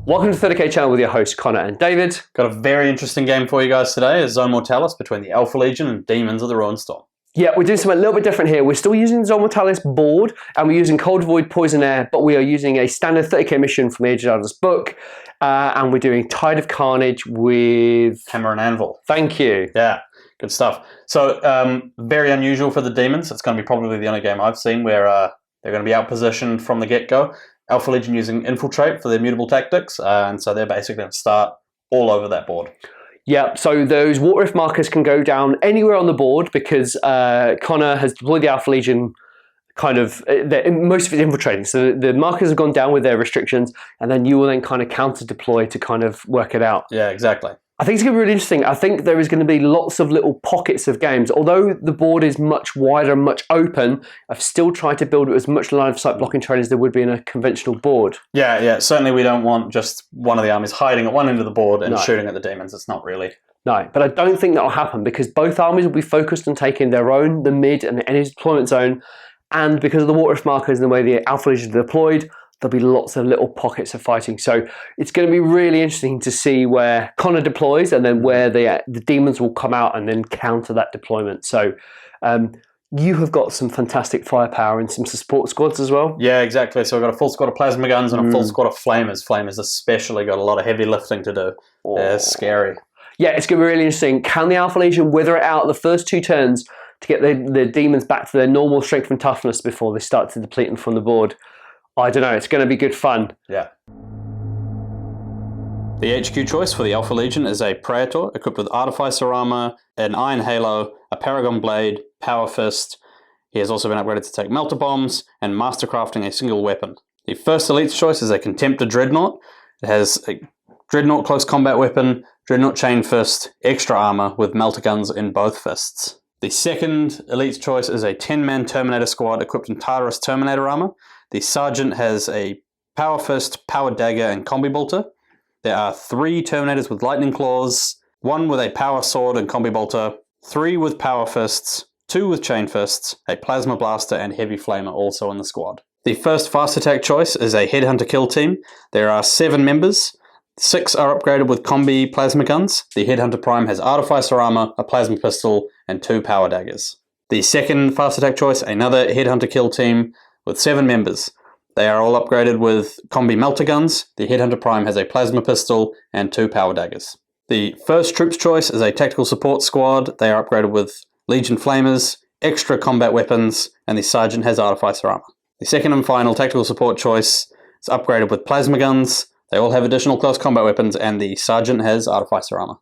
Welcome to 30k channel with your hosts Connor and David. Got a very interesting game for you guys today, a Zone Mortalis between the Alpha Legion and Demons of the Ruinstorm. Yeah, we're doing something a little bit different here. We're still using the Zone Mortalis board and we're using Cold Void Poison Air, but we are using a standard 30k mission from the Age of Elders book, and we're doing Tide of Carnage with Hammer and Anvil. Thank you. Yeah, good stuff. So very unusual for the Demons. It's going to be probably the only game I've seen where they're going to be outpositioned from the get-go. Alpha Legion using Infiltrate for their mutable tactics, and so they're basically going to start all over that board. Yeah, so those Water Rift markers can go down anywhere on the board because Connor has deployed the Alpha Legion kind of, most of it's infiltrating. So the markers have gone down with their restrictions, and then you will then kind of counter-deploy to kind of work it out. Yeah, exactly. I think it's going to be really interesting. I think there is going to be lots of little pockets of games. Although the board is much wider and much open, I've still tried to build it as much line of sight blocking terrain as there would be in a conventional board. Yeah. Certainly we don't want just one of the armies hiding at one end of the board and shooting at the Demons. It's not really. No, but I don't think that will happen because both armies will be focused on taking their own, the mid and the energy deployment zone. And because of the Water Rift markers and the way the Alpha Legion are deployed, there'll be lots of little pockets of fighting. So it's going to be really interesting to see where Connor deploys and then where the Demons will come out and then counter that deployment. So you have got some fantastic firepower and some support squads as well. Yeah, exactly. So we've got a full squad of plasma guns and a full squad of flamers. Flamers especially got a lot of heavy lifting to do. They're scary. Yeah, it's going to be really interesting. Can the Alpha Legion wither it out the first two turns to get the Demons back to their normal strength and toughness before they start to deplete them from the board? I don't know, it's going to be good fun. Yeah. The HQ choice for the Alpha Legion is a Praetor equipped with Artificer Armor, an Iron Halo, a Paragon Blade, Power Fist. He has also been upgraded to take Melter Bombs and Mastercrafting a single weapon. The first Elite choice is a Contemptor Dreadnought. It has a Dreadnought Close Combat Weapon, Dreadnought Chain Fist, Extra Armor with Melter Guns in both fists. The second Elite choice is a 10-man Terminator squad equipped in Tartarus Terminator Armor. The Sergeant has a Power Fist, Power Dagger, and Combi Bolter. There are 3 Terminators with Lightning Claws, 1 with a Power Sword and Combi Bolter, 3 with Power Fists, 2 with Chain Fists, a Plasma Blaster, and Heavy Flamer also in the squad. The first Fast Attack choice is a Headhunter Kill Team. There are 7 members. 6 are upgraded with Combi Plasma Guns. The Headhunter Prime has Artificer Armor, a Plasma Pistol, and 2 Power Daggers. The second Fast Attack choice, another Headhunter Kill Team, with 7 members. They are all upgraded with Combi Melter Guns. The Headhunter Prime has a Plasma Pistol and 2 Power Daggers. The first Troops choice is a Tactical Support Squad. They are upgraded with Legion Flamers, extra combat weapons, and the Sergeant has Artificer Armor. The second and final Tactical Support choice is upgraded with Plasma Guns. They all have additional close combat weapons, and the Sergeant has Artificer Armor.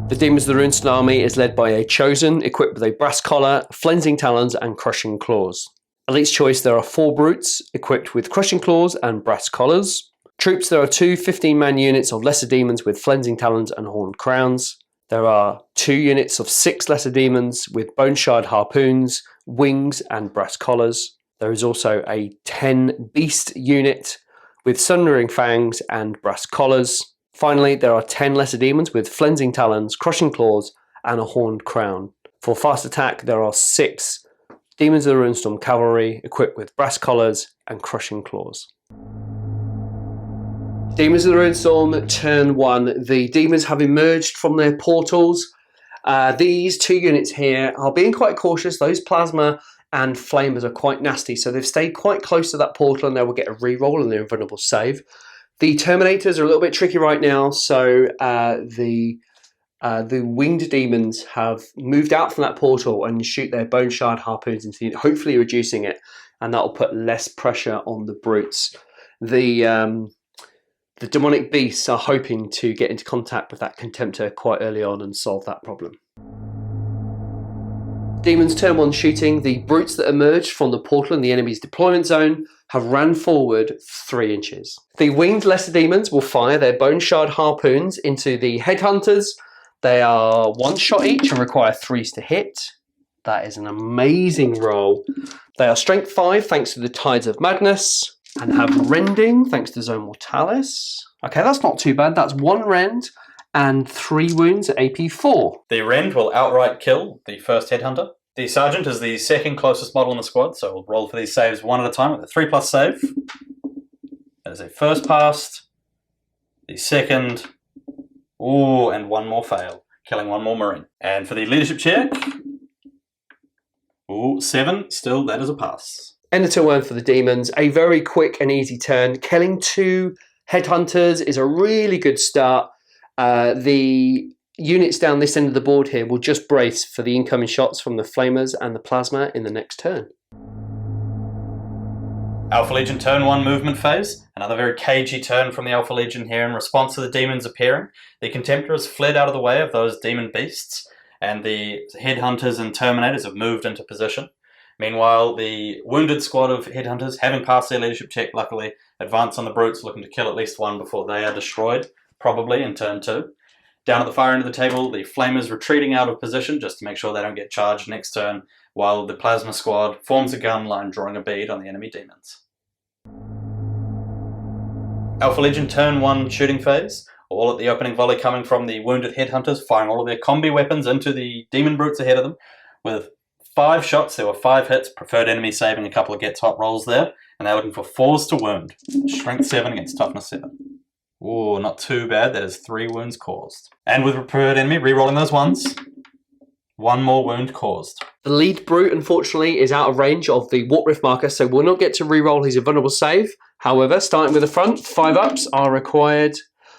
The Demons of the Ruinstorm army is led by a Chosen, equipped with a Brass Collar, Flensing Talons, and Crushing Claws. Elite's choice, there are 4 Brutes, equipped with Crushing Claws and Brass Collars. Troops, there are 2 15-man units of Lesser Demons with Flensing Talons and Horned Crowns. There are 2 units of 6 Lesser Demons with Bone Shard Harpoons, Wings, and Brass Collars. There is also a 10 Beast unit with Sundering Fangs and Brass Collars. Finally, there are 10 Lesser Demons with Flensing Talons, Crushing Claws, and a Horned Crown. For fast attack, there are 6 Demons of the Ruinstorm Cavalry equipped with Brass Collars and Crushing Claws. Demons of the Ruinstorm, turn 1. The Demons have emerged from their portals. These 2 units here are being quite cautious. Those Plasma and Flamers are quite nasty, so they've stayed quite close to that portal and they will get a reroll and their invulnerable save. The Terminators are a little bit tricky right now, so the Winged Demons have moved out from that portal and shoot their Bone Shard Harpoons into the unit, hopefully reducing it, and that will put less pressure on the Brutes. The Demonic Beasts are hoping to get into contact with that Contemptor quite early on and solve that problem. Demons turn 1 shooting. The Brutes that emerged from the portal in the enemy's deployment zone have ran forward 3 inches. The Winged Lesser Demons will fire their Bone Shard Harpoons into the Headhunters. They are 1 shot each and require 3s to hit. That is an amazing roll. They are Strength 5 thanks to the Tides of Madness and have Rending thanks to Zone Mortalis. Okay, that's not too bad. That's 1 rend and 3 wounds at AP 4. The Rend will outright kill the first Headhunter. The Sergeant is the second closest model in the squad, so we'll roll for these saves one at a time with a 3+ save. That is a first pass. The second. Ooh, and one more fail, killing one more Marine. And for the leadership check. Ooh, 7. Still, that is a pass. End of turn 1 for the Demons. A very quick and easy turn. Killing 2 Headhunters is a really good start. The units down this end of the board here will just brace for the incoming shots from the Flamers and the Plasma in the next turn. Alpha Legion turn 1 movement phase. Another very cagey turn from the Alpha Legion here in response to the Demons appearing. The Contemptors fled out of the way of those Demon Beasts, and the Headhunters and Terminators have moved into position. Meanwhile, the wounded squad of Headhunters, having passed their leadership check, luckily, advance on the Brutes, looking to kill at least one before they are destroyed, probably in turn 2. Down at the far end of the table, the Flamers retreating out of position just to make sure they don't get charged next turn, while the Plasma squad forms a gun line drawing a bead on the enemy Demons. Alpha Legion turn 1 shooting phase. All at the opening volley coming from the wounded Headhunters, firing all of their combi weapons into the Demon Brutes ahead of them. With 5 shots, there were 5 hits, preferred enemy saving a couple of get top rolls there, and they're looking for 4s to wound. Strength 7 against toughness 7. Ooh, not too bad, that is 3 wounds caused. And with preferred enemy, re-rolling those 1s, 1 more wound caused. The lead Brute, unfortunately, is out of range of the Warp Rift marker, so will not get to re-roll his invulnerable save. However, starting with the front, 5 ups are required.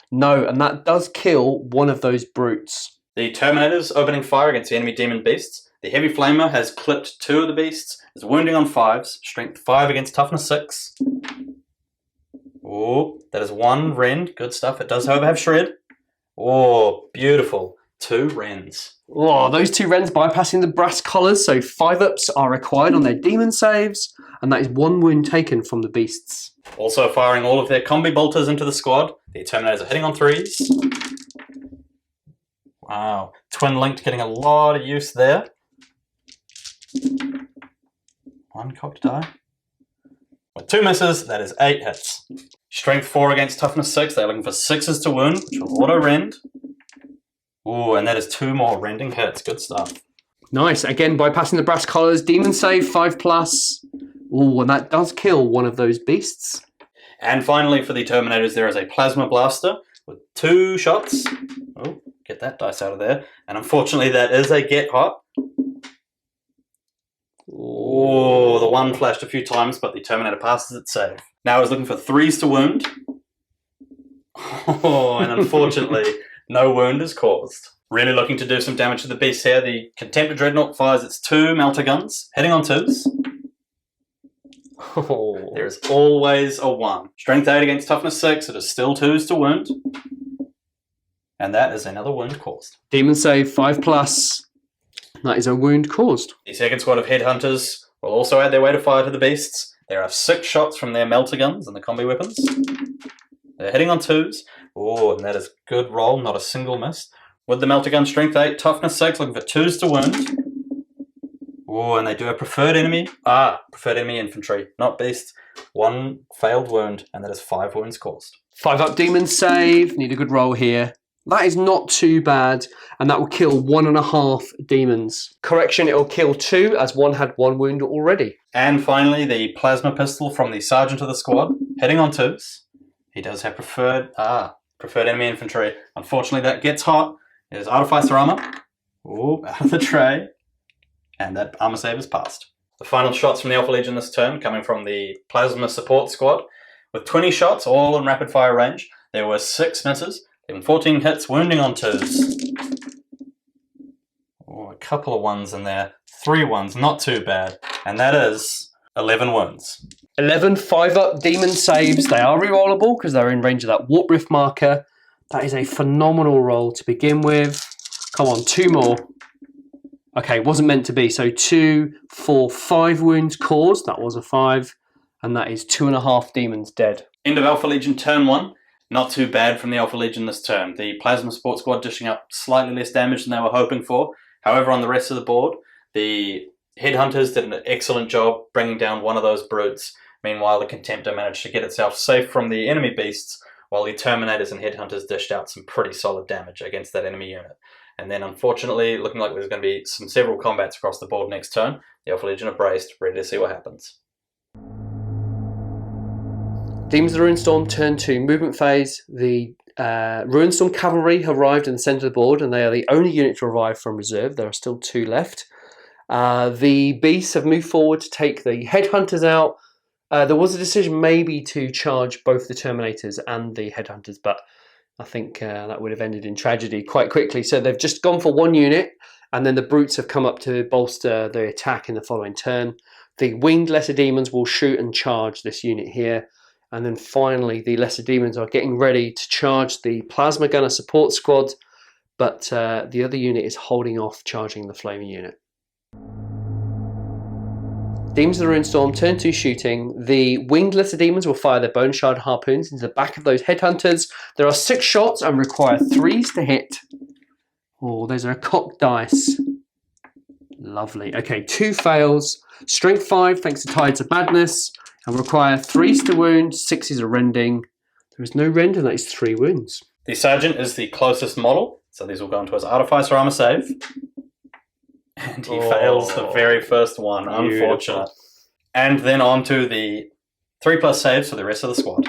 No, and that does kill one of those Brutes. The Terminators opening fire against the enemy Demon Beasts. The Heavy Flamer has clipped 2 of the Beasts, is wounding on 5s, strength 5 against toughness 6. Ooh, that is 1 rend, good stuff. It does, however, have shred. Oh, beautiful. 2 rends. Oh, those 2 rends bypassing the brass collars, so 5 ups are required on their demon saves, and that is 1 wound taken from the Beasts. Also firing all of their combi bolters into the squad. The Terminators are hitting on 3s. Wow, twin linked getting a lot of use there. 1 cocked die. With 2 misses, that is 8 hits. Strength 4 against toughness 6. They're looking for 6s to wound, which will auto rend. Ooh, and that is 2 more rending hits. Good stuff. Nice. Again, bypassing the brass collars. Demon save, 5+. Ooh, and that does kill one of those Beasts. And finally, for the Terminators, there is a Plasma Blaster with 2 shots. Oh, get that dice out of there. And unfortunately, that is a get hot. Oh, the 1 flashed a few times, but the Terminator passes its save. Now he's looking for 3s to wound. Oh, and unfortunately, no wound is caused. Really looking to do some damage to the Beast here. The Contemptor Dreadnought fires its 2 melter guns, hitting on 2s. Oh. There is always a 1. Strength 8 against toughness 6. It is still 2s to wound. And that is another wound caused. Demon save, 5+. That is a wound caused. The second squad of Headhunters will also add their way to fire to the Beasts. There are 6 shots from their melter guns and the combi weapons. They're hitting on 2s. Oh, and that is good roll, not a single miss. With the melter gun, strength 8, toughness 6, looking for 2s to wound. Oh, and they do a preferred enemy. Preferred enemy infantry, not Beast. 1 failed wound, and that is 5 wounds caused. 5 up demon save. Need a good roll here. That is not too bad, and that will kill 1.5 demons. Correction, it will kill 2, as 1 had 1 wound already. And finally, the plasma pistol from the sergeant of the squad, hitting on 2s. He does have preferred enemy infantry. Unfortunately, that gets hot. It is artificer armor. Ooh, out of the tray. And that armor save is passed. The final shots from the Alpha Legion this turn coming from the plasma support squad. With 20 shots, all in rapid fire range, there were 6 misses, leaving 14 hits, wounding on 2s. Oh, a couple of 1s in there. 3 1s, not too bad. And that is 11 wounds. 11 5-up demon saves. They are rerollable because they're in range of that Warp Rift marker. That is a phenomenal roll to begin with. Come on, 2 more. Okay, wasn't meant to be. So 2, 4, 5 wounds caused. That was a 5. And that is 2.5 demons dead. End of Alpha Legion turn 1. Not too bad from the Alpha Legion this turn. The Plasma Support Squad dishing up slightly less damage than they were hoping for. However, on the rest of the board, the Headhunters did an excellent job bringing down one of those brutes. Meanwhile, the Contemptor managed to get itself safe from the enemy beasts, while the Terminators and Headhunters dished out some pretty solid damage against that enemy unit. And then, unfortunately, looking like there's going to be several combats across the board next turn, the Alpha Legion are braced, ready to see what happens. Demons of the Ruinstorm turn to movement phase. The Ruinstorm Cavalry have arrived in the centre of the board, and they are the only unit to arrive from reserve. There are still 2 left. The Beasts have moved forward to take the Headhunters out. There was a decision maybe to charge both the Terminators and the Headhunters, but I think that would have ended in tragedy quite quickly. So they've just gone for 1 unit, and then the Brutes have come up to bolster the attack in the following turn. The Winged Lesser Demons will shoot and charge this unit here. And then finally, the Lesser Demons are getting ready to charge the Plasma Gunner support squad, but the other unit is holding off charging the Flaming unit. Demons of the Ruinstorm turn 2 shooting. The Winged Lesser Demons will fire their Bone Shard harpoons into the back of those Headhunters. There are 6 shots and require 3s to hit. Oh, those are a cocked dice. Lovely. Okay, 2 fails. Strength 5 thanks to Tides of Madness. And require 3s to wound, 6s are rending. There is no rend, and that is 3 wounds. The Sergeant is the closest model, so these will go into his Artificer Armor save. And he fails the very first one, beautiful. Unfortunate. And then on to the 3+ saves for the rest of the squad.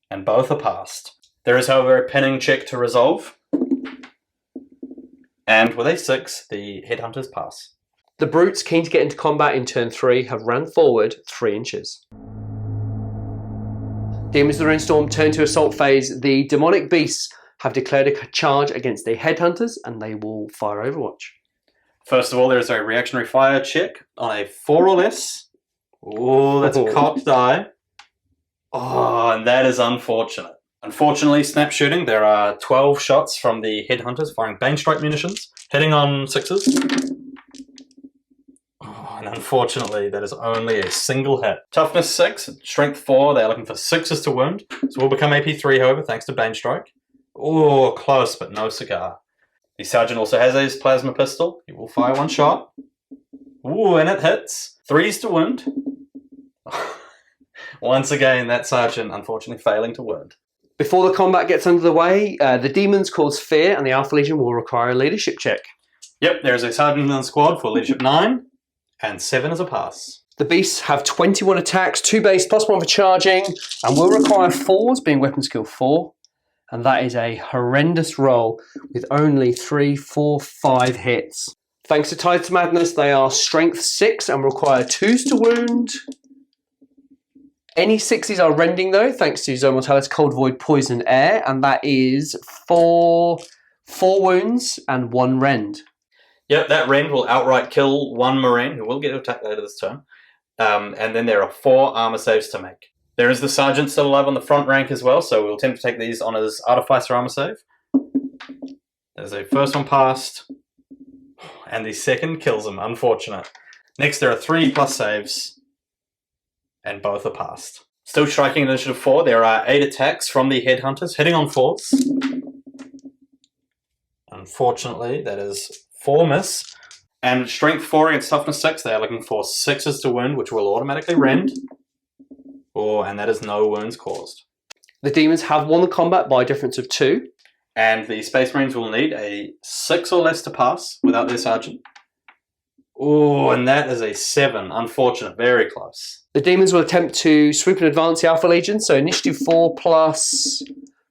And both are passed. There is, however, a pinning check to resolve. And with a 6, the Headhunters pass. The Brutes, keen to get into combat in turn 3, have ran forward 3 inches. Demons of the Ruinstorm turn to assault phase. The Demonic Beasts have declared a charge against the Headhunters, and they will fire Overwatch. First of all, there is a reactionary fire check on a 4 or less. Oh, that's a cocked die. Oh, and that is unfortunate. Unfortunately, snap shooting, there are 12 shots from the Headhunters firing Bane Strike munitions, hitting on 6s. And unfortunately, that is only a single hit. Toughness 6, Strength 4, they're looking for 6s to wound. So we'll become AP 3, however, thanks to Bane Strike. Oh, close, but no cigar. The Sergeant also has his Plasma Pistol. He will fire 1 shot. Ooh, and it hits. 3s to wound. Once again, that Sergeant unfortunately failing to wound. Before the combat gets underway, the Demons cause fear, and the Alpha Legion will require a leadership check. Yep, there is a Sergeant in the squad for leadership 9. And 7 is a pass. The Beasts have 21 attacks, 2 base, plus 1 for charging, and will require 4s, being weapon skill 4. And that is a horrendous roll with only 3, 4, 5 hits. Thanks to Tides of Madness, they are strength 6 and require 2s to wound. Any 6s are rending though, thanks to Zone Mortalis, Cold Void, Poison, Air, and that is 4 wounds and 1 rend. Yep, that rend will outright kill 1 Marine, who will get attacked later this turn. And then there are 4 armor saves to make. There is the Sergeant still alive on the front rank as well, so we'll attempt to take these on his Artificer armor save. There's a first one passed, and the second kills him, unfortunate. Next there are 3+ saves, and both are passed. Still striking initiative 4, there are 8 attacks from the Headhunters, hitting on 4s. Unfortunately, that is 4 miss. And strength 4 against toughness 6, they are looking for 6s to wound, which will automatically rend. Oh, and that is no wounds caused. The Demons have won the combat by a difference of 2. And the Space Marines will need a 6 or less to pass without their Sergeant. Oh, and that is a 7. Unfortunate, very close. The Demons will attempt to swoop and advance the Alpha Legion, so initiative 4 plus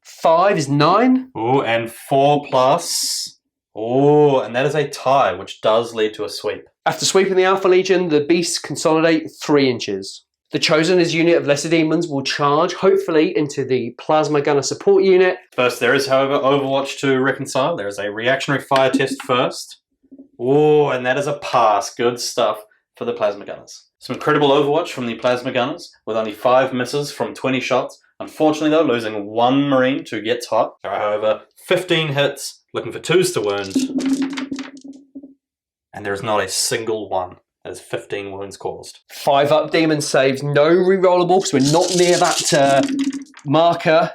5 is 9. Oh, and 4+. Oh, and that is a tie, which does lead to a sweep. After sweeping the Alpha Legion, the Beasts consolidate 3 inches. The Chosen, as unit of Lesser Demons, will charge, hopefully, into the Plasma Gunner support unit. First, there is, however, Overwatch to reconcile. There is a reactionary fire test first. Oh, and that is a pass. Good stuff for the Plasma Gunners. Some incredible Overwatch from the Plasma Gunners, with only 5 misses from 20 shots. Unfortunately, though, losing 1 Marine to Gets Hot. There are, however, 15 hits, looking for 2s to wound. And there is not a single one. That is 15 wounds caused. 5 up Demon saves, no rerollable, so we're not near that marker.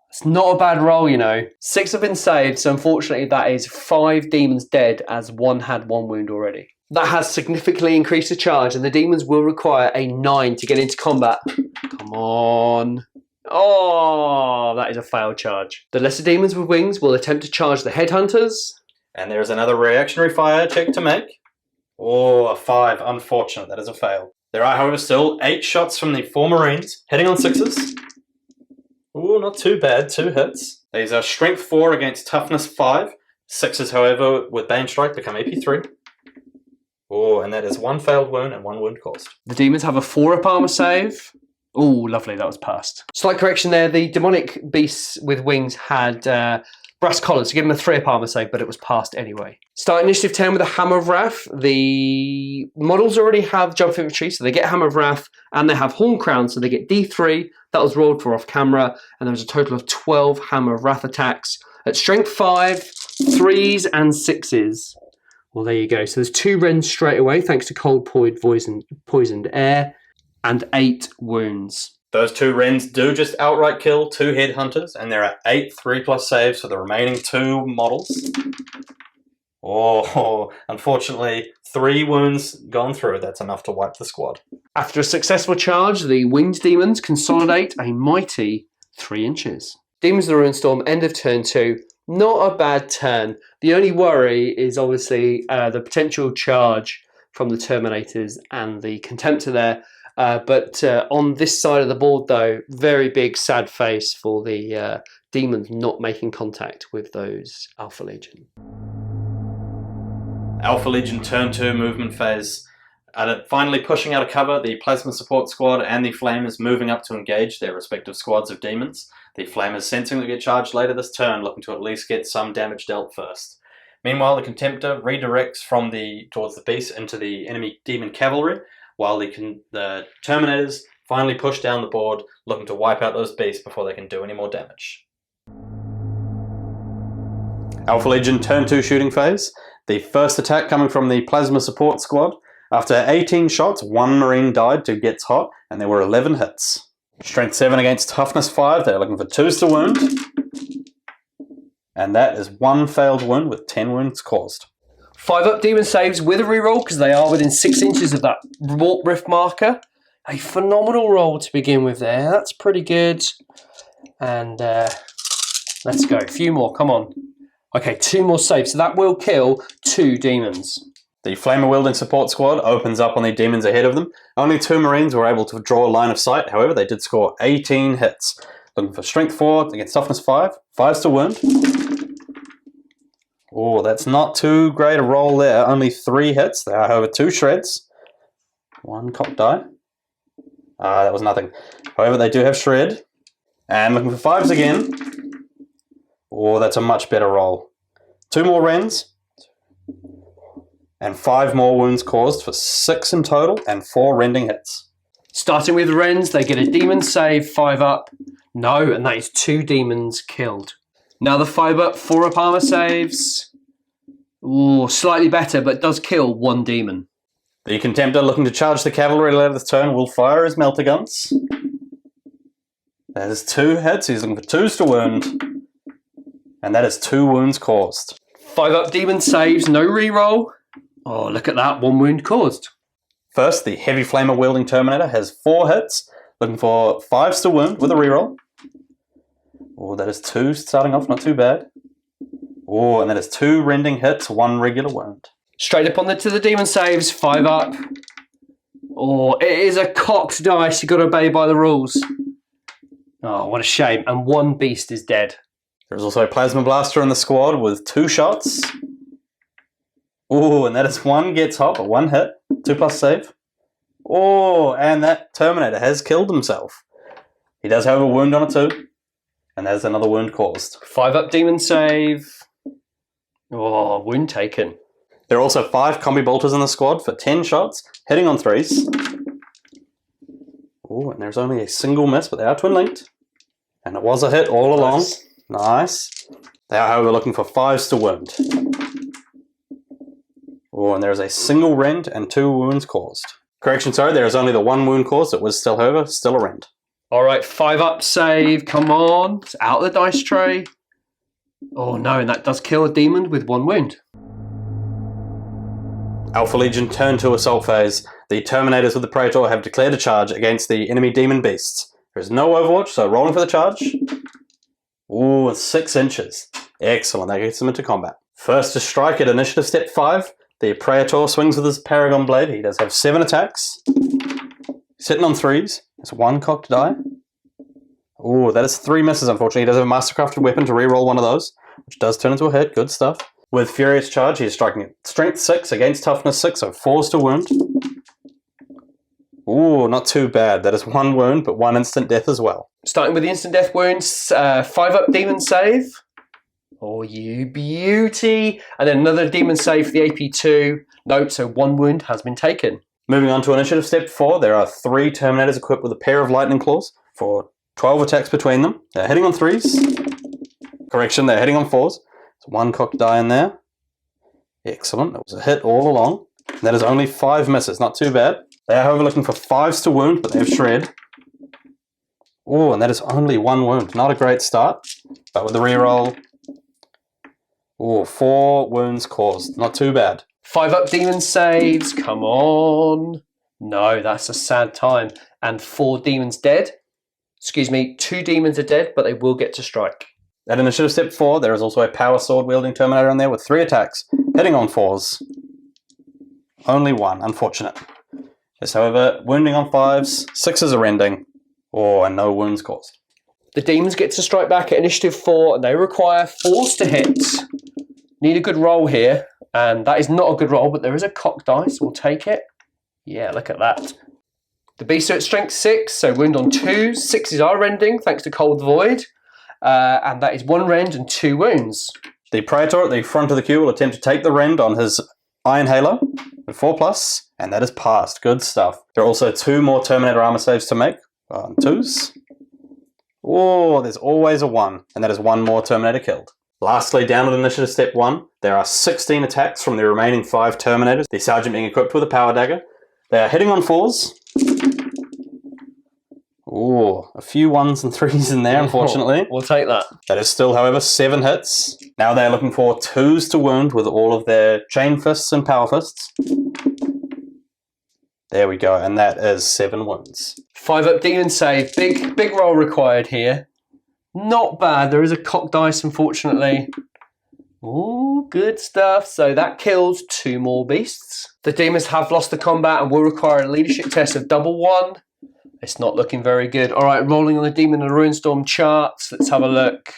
It's not a bad roll, you know. 6 have been saved, so unfortunately that is 5 Demons dead, as 1 had 1 wound already. That has significantly increased the charge, and the Demons will require a 9 to get into combat. Come on. Oh, that is a failed charge. The Lesser Demons with wings will attempt to charge the Headhunters. And there's another reactionary fire check to make. Oh, a 5. Unfortunate. That is a fail. There are, however, still 8 shots from the 4 Marines, hitting on 6s. Ooh, not too bad, 2 hits. These are Strength 4 against Toughness 5. 6s, however, with Bane Strike become AP 3. Oh, and that is 1 failed wound and 1 wound caused. The demons have a 4-up armor save. Oh, lovely, that was passed. Slight correction there, the demonic beasts with wings had brass collars to give them a 3-up armor save, but it was passed anyway. Start initiative 10 with a Hammer of Wrath. The models already have jump infantry, so they get Hammer of Wrath, and they have Horn Crown, so they get D3. That was rolled for off camera, and there was a total of 12 Hammer of Wrath attacks at Strength 5, 3s, and 6s. Well, there you go. So there's 2 rends straight away, thanks to cold, poisoned air, and 8 wounds. Those 2 Rens do just outright kill 2 Headhunters, and there are 8 3+ saves for the remaining 2 models. Oh, unfortunately, 3 wounds gone through. That's enough to wipe the squad. After a successful charge, the winged demons consolidate a mighty 3 inches. Demons of the Ruinstorm, end of turn 2. Not a bad turn. The only worry is obviously the potential charge from the Terminators and the Contemptor there. But on this side of the board, though, very big sad face for the demons not making contact with those Alpha Legion. Alpha Legion turn 2 movement phase. Finally pushing out of cover, the Plasma Support Squad and the Flamers moving up to engage their respective squads of demons. The Flamers sensing they'll get charged later this turn, looking to at least get some damage dealt first. Meanwhile, the Contemptor redirects from towards the beast into the enemy demon cavalry, while the Terminators finally push down the board, looking to wipe out those beasts before they can do any more damage. Alpha Legion turn 2 shooting phase. The first attack coming from the Plasma Support Squad. After 18 shots, 1 Marine died to Gets Hot, and there were 11 hits. Strength 7 against Toughness 5, they're looking for 2s to wound. And that is 1 failed wound with 10 wounds caused. 5-up demon saves with a reroll because they are within 6 inches of that Warp Rift marker. A phenomenal roll to begin with there. That's pretty good. And let's go. A few more. Come on. Okay, 2 more saves. So that will kill 2 demons. The Flamer-wielding support squad opens up on the demons ahead of them. Only 2 Marines were able to draw a line of sight. However, they did score 18 hits. Looking for Strength 4 against Toughness 5. 5s to wound. Oh, that's not too great a roll there. Only 3 hits. There are, however, 2 shreds. 1 cop die. That was nothing. However, they do have shred. And looking for 5s again. Oh, that's a much better roll. 2 more rends. And 5 more wounds caused for 6 in total and 4 rending hits. Starting with Rens, they get a demon save, 5-up. No, and that is 2 demons killed. Now the 5-up, 4-up armor saves. Ooh, slightly better, but does kill 1 demon. The Contemptor, looking to charge the cavalry later this turn, will fire his melter guns. That is 2 hits. He's looking for 2s to wound. And that is 2 wounds caused. 5-up demon saves, no reroll. Oh, look at that, 1 wound caused. First, the Heavy Flamer-wielding Terminator has 4 hits, looking for 5s to wound with a reroll. Oh, that is 2 starting off, not too bad. Oh, and that is 2 rending hits, 1 regular wound. Straight up to the demon saves, 5-up. Oh, it is a cocked dice, you've got to obey by the rules. Oh, what a shame, and 1 beast is dead. There's also a Plasma Blaster in the squad with 2 shots. Oh, and that is 1 Gets Hot, but 1 hit, 2+ save. Oh, and that Terminator has killed himself. He does have a wound on it too, and there's another wound caused. 5-up demon save. Oh, wound taken. There are also 5 Combi Bolters in the squad for 10 shots, hitting on 3s. Oh, and there's only a single miss, but they are twin linked. And it was a hit all along. Nice. They are, however, looking for 5s to wound. Oh, and there's a single rend and 2 wounds caused. Correction, sorry, there is only the 1 wound caused. It was still, however, still a rend. All right, 5-up save, come on. It's out of the dice tray. Oh no, and that does kill a demon with 1 wound. Alpha Legion turn 2 assault phase. The Terminators with the Praetor have declared a charge against the enemy demon beasts. There is no overwatch, so rolling for the charge. Ooh, 6 inches. Excellent, that gets them into combat. First to strike at initiative step 5. The Praetor swings with his Paragon Blade. He does have 7 attacks. Sitting on 3s. It's 1 cocked die. Oh, that is 3 misses, unfortunately. He does have a mastercrafted weapon to reroll one of those, which does turn into a hit. Good stuff. With Furious Charge, he's striking at Strength 6 against Toughness 6, so 4s to wound. Ooh, not too bad. That is 1 wound, but 1 instant death as well. Starting with the instant death wounds, 5-up demon save. Oh, you beauty. And then another demon save for the AP2. Note, so 1 wound has been taken. Moving on to Initiative Step 4, there are 3 Terminators equipped with a pair of Lightning Claws for 12 attacks between them. They're hitting on 3s. Correction, they're hitting on 4s. So 1 cocked die in there. Excellent. That was a hit all along. And that is only 5 misses. Not too bad. They are, however, looking for 5s to wound, but they have shred. Oh, and that is only 1 wound. Not a great start. But with the reroll, oh, 4 wounds caused. Not too bad. 5-up demon saves. Come on. No, that's a sad time. And 4 demons dead. Excuse me, 2 demons are dead, but they will get to strike. At Initiative Step 4, there is also a Power Sword wielding Terminator in there with 3 attacks, hitting on 4s. Only 1, unfortunate. Yes, however, wounding on 5s, 6s are ending. Oh, and no wounds caused. The demons get to strike back at Initiative 4, and they require 4s to hit. Need a good roll here, and that is not a good roll, but there is a cocked dice. We'll take it. Yeah, look at that. The beasts are at Strength 6, so wound on 2s. 6s are rending, thanks to Cold Void. And that is 1 rend and 2 wounds. The Praetor at the front of the queue will attempt to take the rend on his Iron Halo with 4+, and that is passed. Good stuff. There are also 2 more Terminator armor saves to make on 2s. Oh, there's always a 1, and that is 1 more Terminator killed. Lastly, down at Initiative Step 1, there are 16 attacks from the remaining 5 Terminators, the Sergeant being equipped with a Power Dagger. They are hitting on 4s. Ooh, a few 1s and 3s in there, unfortunately. We'll take that. That is still, however, 7 hits. Now they're looking for 2s to wound with all of their Chain Fists and Power Fists. There we go, and that is 7 wounds. 5-up demon save. Big roll required here. Not bad. There is a cocked dice, unfortunately. Ooh, good stuff. So that kills 2 more beasts. The demons have lost the combat and will require a leadership test of +1. It's not looking very good. All right, rolling on the Demon and Ruinstorm charts. Let's have a look.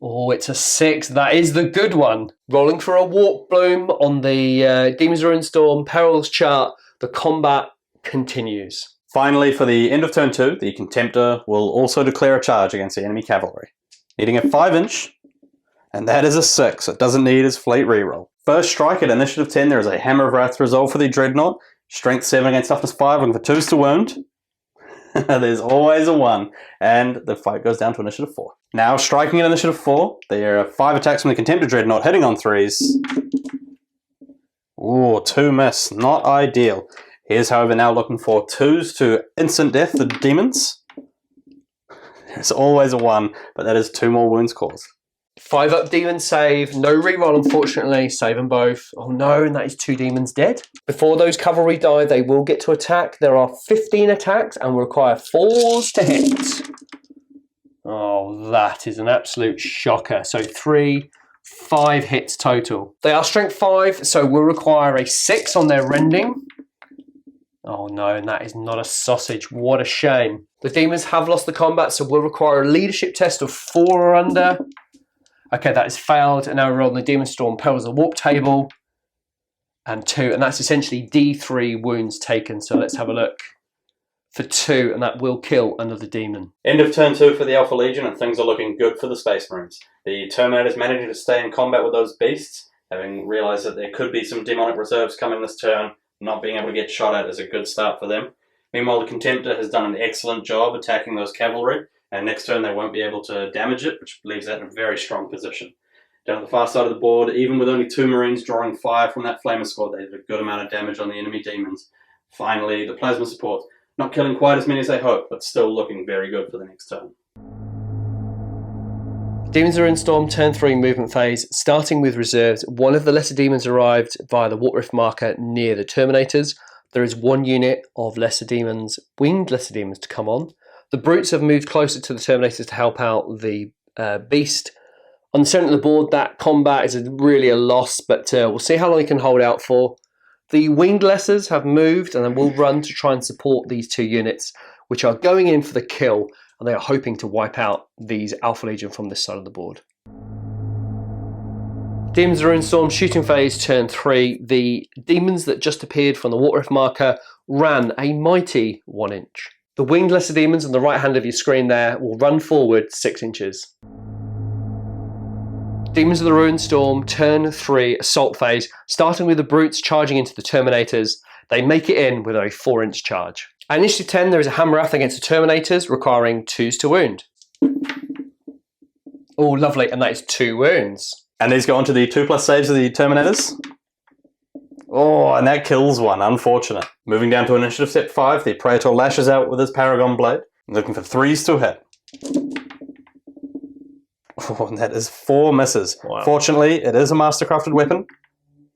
Oh, it's a 6. That is the good one. Rolling for a Warp Bloom on the Demons Ruinstorm Perils chart. The combat continues. Finally, for the end of turn 2, the Contemptor will also declare a charge against the enemy cavalry. Needing a 5-inch, and that is a 6. It doesn't need his fleet reroll. First strike at Initiative 10, there is a Hammer of Wrath resolve for the Dreadnought. Strength 7 against Toughness 5, looking for 2s to wound. There's always a 1, and the fight goes down to Initiative 4. Now, striking at Initiative 4, there are 5 attacks from the Contemptor Dreadnought, hitting on 3s. Ooh, 2 miss. Not ideal. He is, however, now looking for 2s to instant death the demons. There's always a 1, but that is 2 more wounds caused. 5-up demon save. No reroll, unfortunately. Save them both. Oh no, and that is 2 demons dead. Before those cavalry die, they will get to attack. There are 15 attacks and will require 4s to hit. Oh, that is an absolute shocker. So 5 hits total. They are Strength 5, so will require a 6 on their rending. Oh no, and that is not a sausage. What a shame. The demons have lost the combat, so will require a leadership test of 4 or under. Okay, that is failed, and now we're on the Demon Storm Perils of the Warp table. And 2, and that's essentially D3 wounds taken. So let's have a look. For 2, and that will kill another demon. End of turn 2 for the Alpha Legion, and things are looking good for the Space Marines. The Terminators managing to stay in combat with those beasts, having realised that there could be some demonic reserves coming this turn. Not being able to get shot at is a good start for them. Meanwhile, the Contemptor has done an excellent job attacking those cavalry, and next turn they won't be able to damage it, which leaves that in a very strong position. Down at the far side of the board, even with only 2 Marines drawing fire from that Flamer squad, they did a good amount of damage on the enemy demons. Finally, the Plasma support, not killing quite as many as they hoped, but still looking very good for the next turn. Demons are in Storm turn 3 movement phase, starting with reserves. One of the lesser demons arrived via the Warp Rift marker near the Terminators. There is 1 unit of lesser demons, winged lesser demons, to come on. The Brutes have moved closer to the Terminators to help out the Beast. On the centre of the board, that combat is really a loss, but we'll see how long he can hold out for. The winged lessers have moved and then will run to try and support these two units, which are going in for the kill, and they are hoping to wipe out these Alpha Legion from this side of the board. Demons Ruinstorm shooting phase turn 3. The demons that just appeared from the Water Rift marker ran a mighty 1 inch. The winged lesser demons on the right hand of your screen there will run forward 6 inches. Demons of the Ruinstorm turn 3 assault phase, starting with the brutes charging into the Terminators. They make it in with a 4-inch charge. At initiative 10 there is a hammer wrath against the Terminators requiring 2s to wound. Oh lovely, and that is 2 wounds. And these go on to the 2+ saves of the Terminators. Oh, and that kills one, unfortunate. Moving down to initiative step 5, the Praetor lashes out with his Paragon Blade, looking for 3s to hit. Oh, and that is 4 misses. Wow. Fortunately, it is a mastercrafted weapon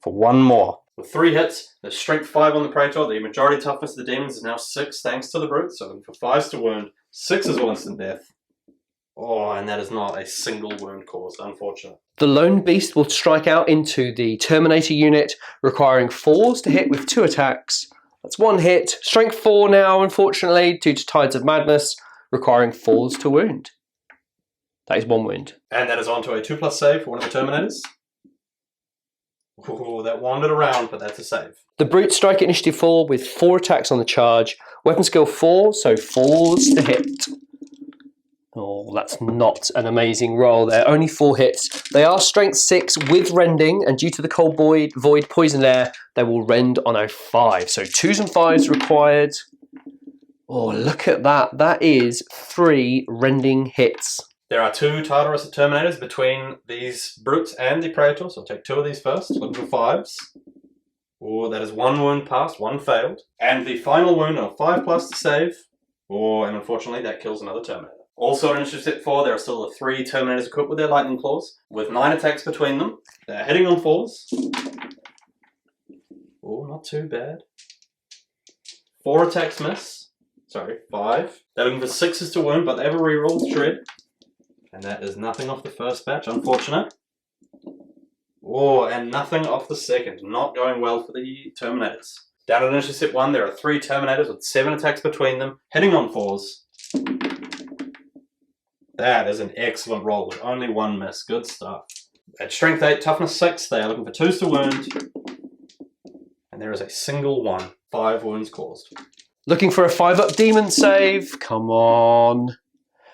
for 1 more. With 3 hits, there's strength 5 on the Praetor. The majority toughness of the demons is now 6 thanks to the brutes, so looking for 5s to wound. 6 is all instant death. Oh, and that is not a single wound caused, unfortunate. The lone beast will strike out into the Terminator unit, requiring 4s to hit with 2 attacks. That's 1 hit. Strength 4 now, unfortunately, due to Tides of Madness, requiring 4s to wound. That is 1 wound. And that is on to a 2+ save for one of the Terminators. Oh, that wandered around, but that's a save. The brutes strike at initiative 4 with 4 attacks on the charge. Weapon skill 4, so 4s to hit. Oh, that's not an amazing roll there. Only 4 hits. They are strength 6 with rending, and due to the cold void poison air, they will rend on a 5. So 2s and 5s required. Oh, look at that. That is 3 rending hits. There are 2 Tartarus Terminators between these brutes and the Praetor, so I'll take 2 of these first. Looking for 5s. Oh, that is 1 wound passed, 1 failed. And the final wound on a 5+ to save. Oh, and unfortunately that kills another Terminator. Also in initiative step 4, there are still the 3 Terminators equipped with their lightning claws, with 9 attacks between them. They're hitting on 4s. Oh, not too bad. 4 attacks miss. Sorry, 5. They're looking for 6s to wound, but they have a reroll with Shred. And that is nothing off the first batch, unfortunate. Oh, and nothing off the second. Not going well for the Terminators. Down at initiative step 1, there are 3 Terminators with 7 attacks between them, hitting on 4s. That is an excellent roll with only 1 miss. Good stuff. At strength 8, toughness 6, they are looking for 2s to wound. And there is a single 1. 5 wounds caused. Looking for a 5-up demon save. Come on.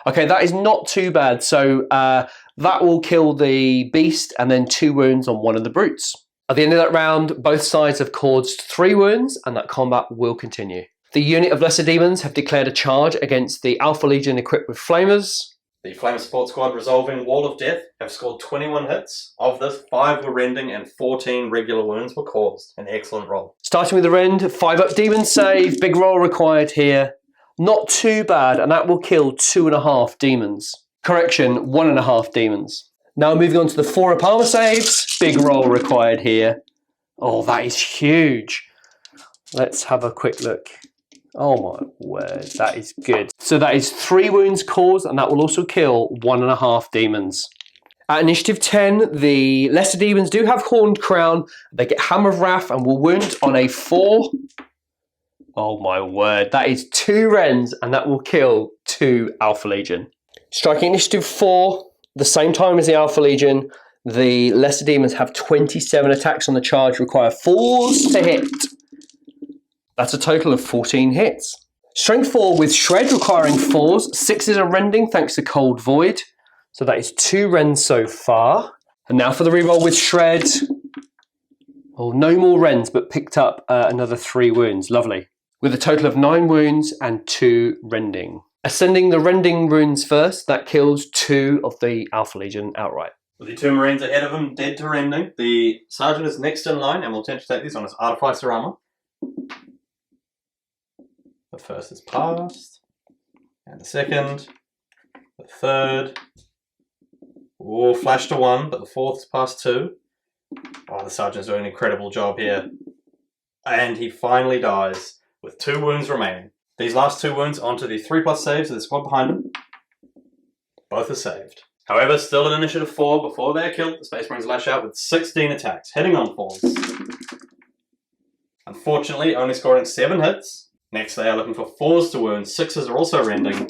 Okay, that is not too bad. So that will kill the beast and then 2 wounds on one of the brutes. At the end of that round, both sides have caused 3 wounds and that combat will continue. The unit of lesser demons have declared a charge against the Alpha Legion equipped with flamers. The Flamer Support Squad resolving Wall of Death have scored 21 hits. Of this, 5 were rending and 14 regular wounds were caused. An excellent roll. Starting with the rend, 5-up demon save. Big roll required here. Not too bad, and that will kill 2.5 demons. Correction, 1.5 demons. Now moving on to the 4-up armor saves. Big roll required here. Oh, that is huge. Let's have a quick look. Oh my word, that is good. So that is 3 wounds caused, and that will also kill 1.5 demons. At initiative 10, the lesser demons do have Horned Crown. They get Hammer of Wrath and will wound on a 4. Oh my word, that is 2 rends, and that will kill 2 Alpha Legion. Striking initiative 4, the same time as the Alpha Legion, the lesser demons have 27 attacks on the charge, require 4s to hit. That's a total of 14 hits. Strength 4 with Shred requiring 4s. 6s are rending thanks to Cold Void. So that is 2 rends so far. And now for the reroll with Shred. Oh, no more rends, but picked up another 3 wounds. Lovely. With a total of 9 wounds and 2 rending. Ascending the rending runes first, that kills 2 of the Alpha Legion outright. With the 2 Marines ahead of him, dead to rending, the Sergeant is next in line and will attempt to take these on his Artificer armor. The first is passed, and the second, the third, oh, flash to 1, but the 4th is passed 2. Oh, the Sergeant's doing an incredible job here. And he finally dies, with 2 wounds remaining. These last 2 wounds onto the 3+ saves of the squad behind him. Both are saved. However, still at initiative 4, before they are killed, the Space Marines lash out with 16 attacks, hitting on 4s. Unfortunately, only scoring 7 hits. Next, they are looking for 4s to wound. 6s are also rending.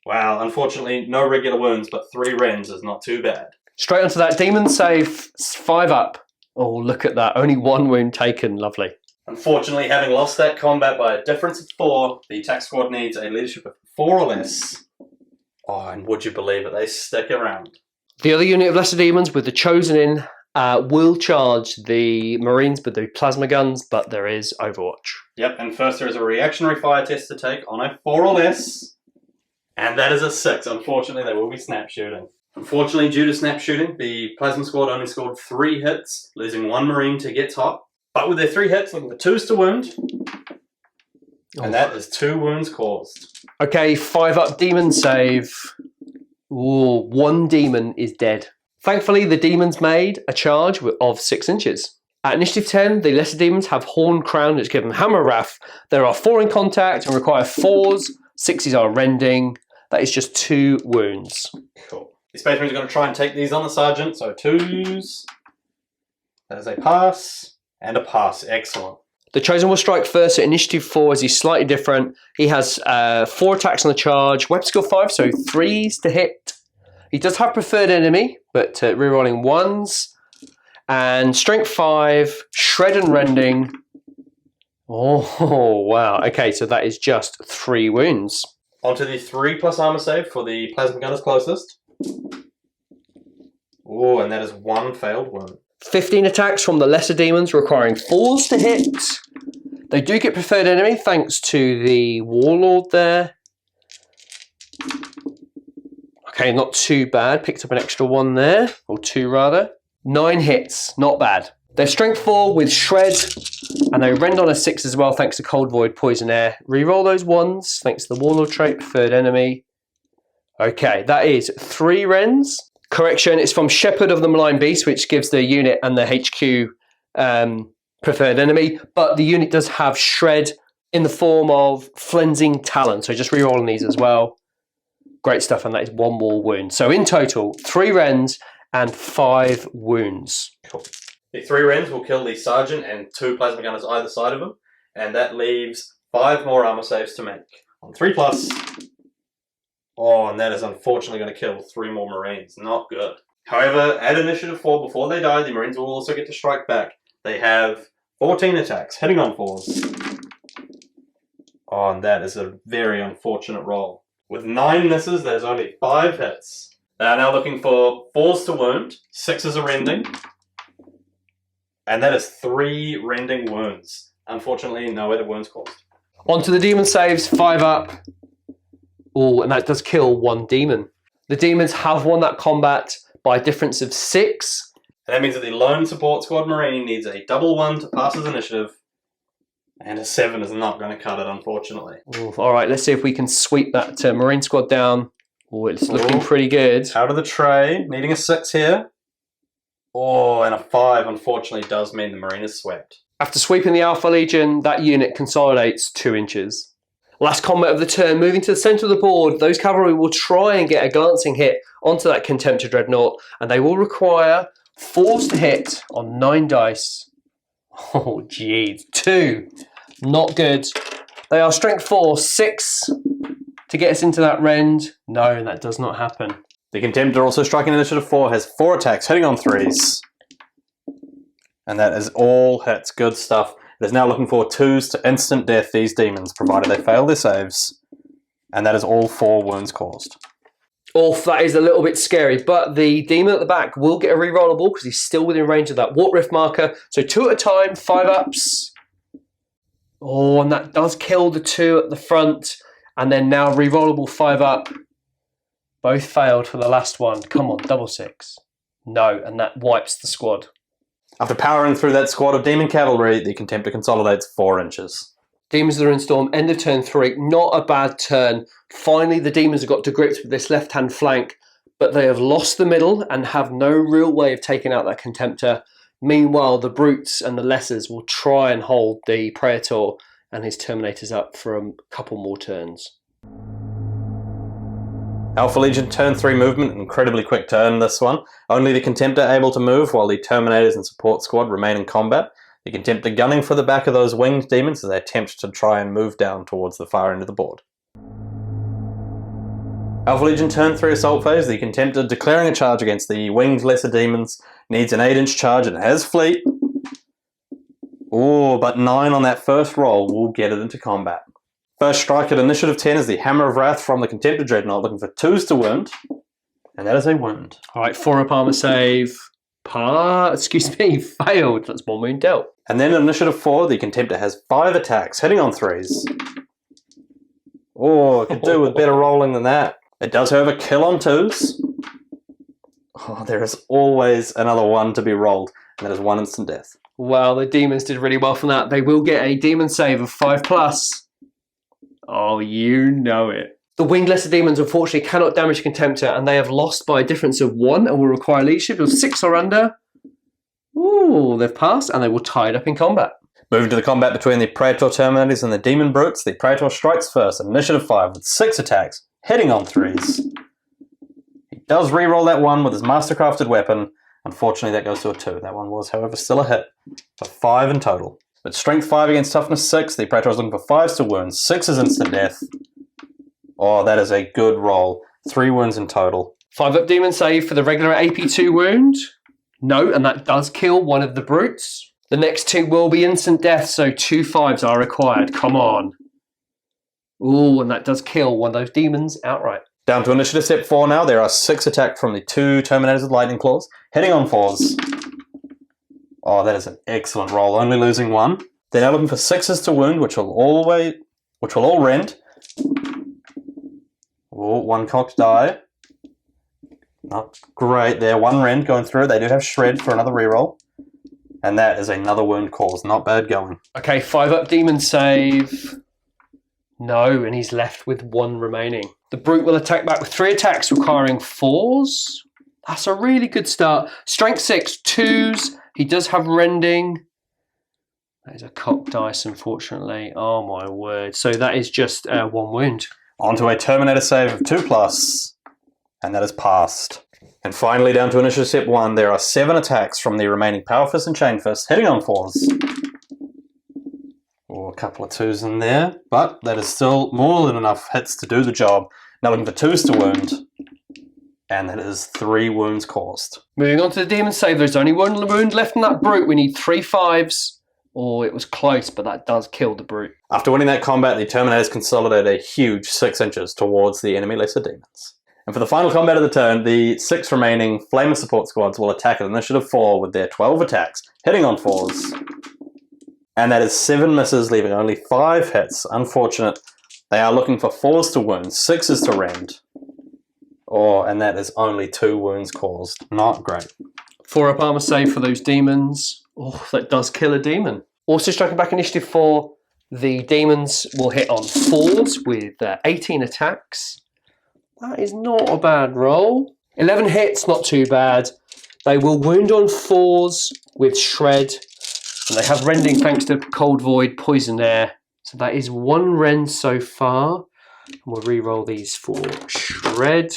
Wow, unfortunately, no regular wounds, but 3 rends is not too bad. Straight onto that demon save, 5 up. Oh, look at that. Only 1 wound taken. Lovely. Unfortunately, having lost that combat by a difference of 4, the attack squad needs a leadership of 4 or less. Oh, and would you believe it, they stick around. The other unit of lesser demons with the Chosen in will charge the Marines with the plasma guns, but there is Overwatch. Yep, and first there is a reactionary fire test to take on a 4 or less. And that is a 6. Unfortunately, they will be snap shooting. Unfortunately, due to snap shooting, the plasma squad only scored 3 hits, losing 1 Marine to get top. But with their 3 hits, looking for 2s to wound. And that is 2 wounds caused. Okay, 5 up demon save. Ooh, 1 demon is dead. Thankfully, the demons made a charge of 6 inches. At initiative 10, the lesser demons have Horn Crown, which gives them Hammer Wrath. There are 4 in contact and require 4s. 6s are rending. That is just 2 wounds. Cool. The Space Marines are going to try and take these on the Sergeant. So 2s. That is a pass. And a pass. Excellent. The Chosen will strike first at initiative 4 as he's slightly different. He has 4 attacks on the charge. Weapon skill 5, so 3s to hit. He does have preferred enemy, but rerolling 1s. And strength 5, shred and rending. Oh, wow. Okay, so that is just 3 wounds. Onto the 3+ armor save for the plasma gunners closest. Oh, and that is 1 failed wound. 15 attacks from the lesser demons requiring 4s to hit. They do get preferred enemy thanks to the Warlord there. Okay, not too bad. Picked up an extra 1 there, or 2 rather. 9 hits, not bad. They're strength 4 with shred, and they rend on a 6 as well thanks to Cold Void, Poison Air. Reroll those 1s thanks to the Warlord trait, preferred enemy. Okay, that is 3 rends. Correction, it's from Shepherd of the Malign Beast, which gives the unit and the HQ preferred enemy, but the unit does have shred in the form of Flensing Talon, so just rerolling these as well. Great stuff, and that is 1 more wound. So in total, 3 rends and 5 wounds. Cool. The 3 rends will kill the Sergeant and 2 plasma gunners either side of him, and that leaves 5 more armor saves to make. On 3+. Oh, and that is unfortunately going to kill 3 more Marines. Not good. However, at initiative 4, before they die, the Marines will also get to strike back. They have 14 attacks, hitting on 4s. Oh, and that is a very unfortunate roll. With 9 misses, there's only 5 hits. They are now looking for 4s to wound, 6s are rending, and that is 3 rending wounds. Unfortunately, no other wounds caused. Onto the demon saves, 5 up. Oh, and that does kill 1 demon. The demons have won that combat by a difference of 6. And that means that the lone support squad Marine needs a double 1 to pass his initiative, and a 7 is not going to cut it, unfortunately. Ooh, all right, let's see if we can sweep that Marine squad down. Oh, it's looking pretty good. Out of the tray, needing a 6 here. Oh, and a 5, unfortunately, does mean the Marine is swept. After sweeping the Alpha Legion, that unit consolidates 2 inches. Last combat of the turn, moving to the centre of the board, those cavalry will try and get a glancing hit onto that Contemptor Dreadnought, and they will require 4s to hit on 9 dice. Oh, geez. 2. Not good. They are strength 4, 6 to get us into that rend. No, that does not happen. The Contemptor, also striking initiative 4, has 4 attacks, hitting on 3s. And that is all hits. Good stuff. It is now looking for 2s to instant death these demons, provided they fail their saves. And that is all 4 wounds caused. Oh, that is a little bit scary, but the demon at the back will get a rerollable because he's still within range of that Warp Rift marker. So 2 at a time, 5 ups. Oh, and that does kill the 2 at the front. And then now rerollable 5 up. Both failed for the last one. Come on, double 6. No, and that wipes the squad. After powering through that squad of demon cavalry, the Contemptor consolidates 4 inches. Demons of the Ruinstorm, end of turn 3. Not a bad turn. Finally, the demons have got to grips with this left-hand flank, but they have lost the middle and have no real way of taking out that Contemptor. Meanwhile, the Brutes and the Lessers will try and hold the Praetor and his Terminators up for a couple more turns. Alpha Legion turn 3 movement, incredibly quick turn this one. Only the Contemptor able to move while the Terminators and support squad remain in combat. The Contemptor gunning for the back of those winged demons as they attempt to try and move down towards the far end of the board. Alpha Legion turn 3 assault phase. The Contemptor declaring a charge against the winged lesser demons. Needs an 8-inch charge and has fleet. Oh, but 9 on that first roll will get it into combat. First strike at initiative 10 is the Hammer of Wrath from the Contemptor Dreadnought, looking for 2s to wound. And that is a wound. Alright, 4-up armor save. Failed. That's 1 wound dealt. And then at initiative 4, the Contemptor has 5 attacks, hitting on 3s. Oh, it could do with better rolling than that. It does, however, kill on 2s. Oh, there is always another 1 to be rolled, and that is 1 instant death. Well, the demons did really well from that. They will get a demon save of 5+. Oh, you know it. The winged lesser demons unfortunately cannot damage Contemptor, and they have lost by a difference of 1 and will require leadership of 6 or under. Ooh, they've passed, and they will tie it up in combat. Moving to the combat between the Praetor Terminators and the Demon Brutes, the Praetor strikes first, initiative 5 with 6 attacks, hitting on 3s. He does re-roll that 1 with his Mastercrafted weapon. Unfortunately, that goes to a 2. That one was, however, still a hit, for 5 in total. But strength 5 against toughness 6, the Praetor is looking for 5s to wound, 6 is instant death. Oh, that is a good roll. 3 wounds in total. 5-up demon save for the regular AP2 wound. No, and that does kill one of the brutes. The next 2 will be instant death, so 2 5s are required. Come on. Ooh, and that does kill one of those demons outright. Down to initiative step 4 now. There are 6 attacks from the 2 Terminators with Lightning Claws, hitting on 4s. Oh, that is an excellent roll, only losing 1. They're now looking for 6s to wound, which will all rend. Oh, 1 cocked die. Not great there. 1 rend going through. They do have shred for another reroll. And that is another wound caused. Not bad going. Okay, 5-up demon save. No, and he's left with 1 remaining. The brute will attack back with 3 attacks requiring 4s. That's a really good start. Strength 6, 2s. He does have rending. That is a cocked dice, unfortunately. Oh my word. So that is just 1 wound. Onto a Terminator save of 2+, and that is passed. And finally, down to initiative step 1, there are 7 attacks from the remaining Power Fist and Chain Fist, hitting on 4s. Or a couple of 2s in there, but that is still more than enough hits to do the job. Now looking for 2s to wound, and that is 3 wounds caused. Moving on to the demon save, there's only 1 wound left in that brute. We need 3 5s. Oh, it was close, but that does kill the brute. After winning that combat, the Terminators consolidate a huge 6 inches towards the enemy lesser demons. And for the final combat of the turn, the 6 remaining Flamer support squads will attack at initiative 4 with their 12 attacks, hitting on 4s. And that is 7 misses, leaving only 5 hits. Unfortunate. They are looking for 4s to wound, 6s to rend. Oh, and that is only 2 wounds caused. Not great. 4-up armor save for those demons. Oh, that does kill a demon. Also striking back initiative 4, the demons will hit on 4s with 18 attacks. That is not a bad roll. 11 hits, not too bad. They will wound on 4s with shred. And they have rending thanks to Cold Void, Poison Air. So that is 1 rend so far. And we'll re-roll these for shred.